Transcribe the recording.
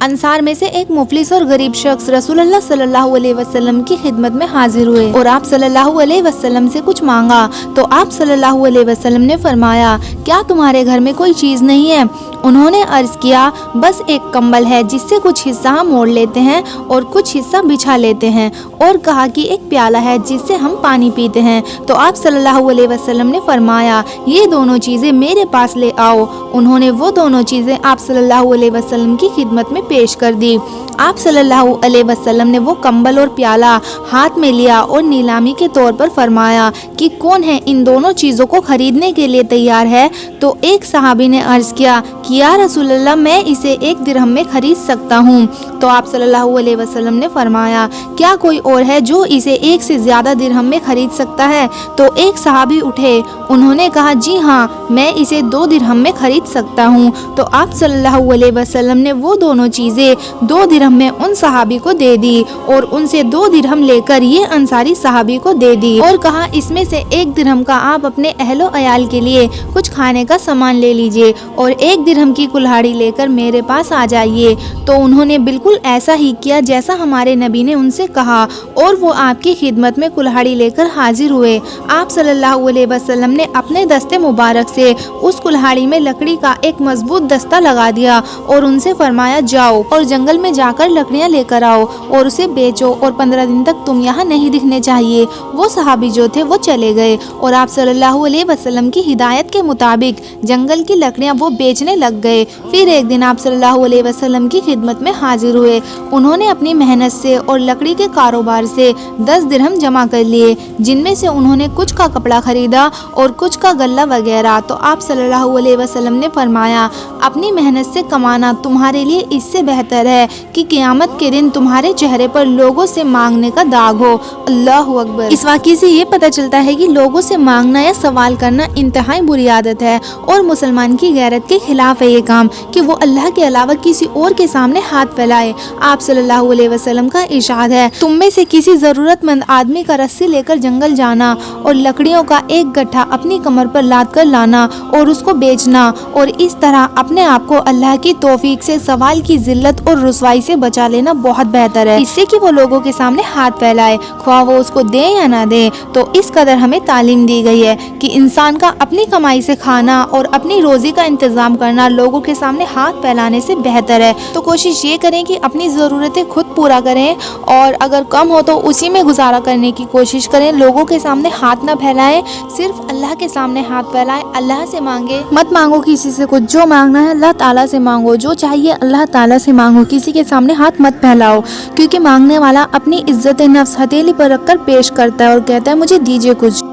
अंसार में से एक मुफलिस और गरीब शख्स रसूलुल्लाह सल्लल्लाहु अलैहि वसल्लम की खिदमत में हाजिर हुए और आप सल्लल्लाहु अलैहि वसल्लम से कुछ मांगा तो आप सल्लल्लाहु अलैहि वसल्लम ने फरमाया, क्या तुम्हारे घर में कोई चीज़ नहीं है? उन्होंने अर्ज किया, बस एक कंबल है जिससे कुछ हिस्सा हम ओढ़ लेते हैं और कुछ हिस्सा बिछा लेते हैं, और कहा कि एक प्याला है जिससे हम पानी पीते हैं। तो आप सल्लल्लाहु अलैहि वसल्लम ने फरमाया, ये दोनों चीज़ें मेरे पास ले आओ। उन्होंने वो दोनों चीज़ें आप सल्लल्लाहु अलैहि वसल्लम की खिदमत में पेश कर दी। आप सल्लल्लाहु अलैहि वसल्लम ने वो कंबल और प्याला हाथ में लिया और नीलामी के तौर पर फरमाया कि कौन है इन दोनों चीज़ों को खरीदने के लिए तैयार है? तो एक सहाबी ने अर्ज किया कि या रसूलल्लाह, मैं इसे 1 दिरहम में खरीद सकता हूँ। तो आप सल्लल्लाहु अलैहि वसल्लम ने फरमाया, क्या कोई और है जो इसे 1 से ज़्यादा दिरहम में खरीद सकता है? तो एक सहाबी उठे, उन्होंने कहा, जी हाँ, मैं इसे 2 दिरहम में खरीद सकता हूँ। तो आप सल्लल्लाहु अलैहि वसल्लम ने वो दोनों चीज़ें 2 दिरहम में उन सहाबी को दे दी और उनसे 2 दिरहम लेकर ये अंसारी सहाबी को दे दी और कहा, इसमें से 1 दिरहम का आप अपने अहलो अयाल के लिए कुछ खाने का सामान ले लीजिए और 1 दिरहम की कुल्हाड़ी लेकर मेरे पास आ जाइए। तो उन्होंने बिल्कुल ऐसा ही किया जैसा हमारे नबी ने उनसे कहा और वो आपकी खिदमत में कुल्हाड़ी लेकर हाजिर हुए। आप सल्लल्लाहु अलैहि वसल्लम ने अपने दस्ते मुबारक से उस कुल्हाड़ी में लकड़ी का एक मजबूत दस्ता लगा दिया और उनसे फरमाया, जाओ और जंगल में जाकर लकड़ियां लेकर आओ और उसे बेचो और 15 दिन तक तुम यहाँ नहीं दिखने चाहिए। वो सहाबी जो थे वो चले गए और आप सल्लल्लाहु अलैहि वसल्लम की हिदायत के मुताबिक जंगल की लकड़ियां वो बेचने लग गए। फिर एक दिन आप सल्लल्लाहु अलैहि वसल्लम की खिदमत में हाजिर हुए। उन्होंने अपनी मेहनत से और लकड़ी के कारोबार से 10 दिरहम जमा कर लिए, जिनमें से उन्होंने कुछ का कपड़ा खरीदा और कुछ का गल्ला वगैरह। तो आप सल्लल्लाहु अलैहि वसल्लम ने फरमाया, अपनी मेहनत से कमाना तुम्हारे लिए इससे बेहतर है कि क़यामत के दिन तुम्हारे चेहरे पर लोगों से मांगने का दाग हो। अल्लाहु अकबर। इस वाक़ये से ये पता चलता है कि लोगों से मांगना या सवाल करना इंतहाई बुरी आदत है और मुसलमान की गैरत के खिलाफ है ये काम कि वो अल्लाह के अलावा किसी और के सामने हाथ फैलाए। आप सल्लल्लाहु अलैहि वसल्लम का इरशाद है, तुम में से किसी ज़रूरतमंद आदमी का रस्सी लेकर जंगल जाना और लकड़ियों का एक गट्ठा अपनी कमर पर लाद कर लाना और उसको बेचना और इस तरह अपने आप को अल्लाह की तौफीक से सवाल की जिल्लत और रुसवाई से बचा लेना बहुत बेहतर है, इससे कि वो लोगों के सामने हाथ फैलाए, ख्वाह वो उसको दे या ना दे। तो इस कदर हमें तालीम दी गई है कि इंसान का अपनी कमाई से खाना और अपनी रोजी का इंतजाम करना लोगों के सामने हाथ फैलाने से बेहतर है। तो कोशिश ये करें कि अपनी ज़रूरतें खुद पूरा करें और अगर कम हो तो उसी में गुजारा करने की कोशिश करें। लोगों के सामने हाथ ना फैलाएं, सिर्फ अल्लाह के सामने हाथ फैलाएं। अल्लाह से मांगे, मत मांगो किसी से कुछ, जो मांगना है अल्लाह ताला से मांगो, जो चाहिए अल्लाह ताला से मांगो, किसी के सामने हाथ मत फैलाओ, क्योंकि मांगने वाला अपनी इज्जत नफ्स हथेली पर रखकर पेश करता है और कहता है मुझे दीजिए कुछ।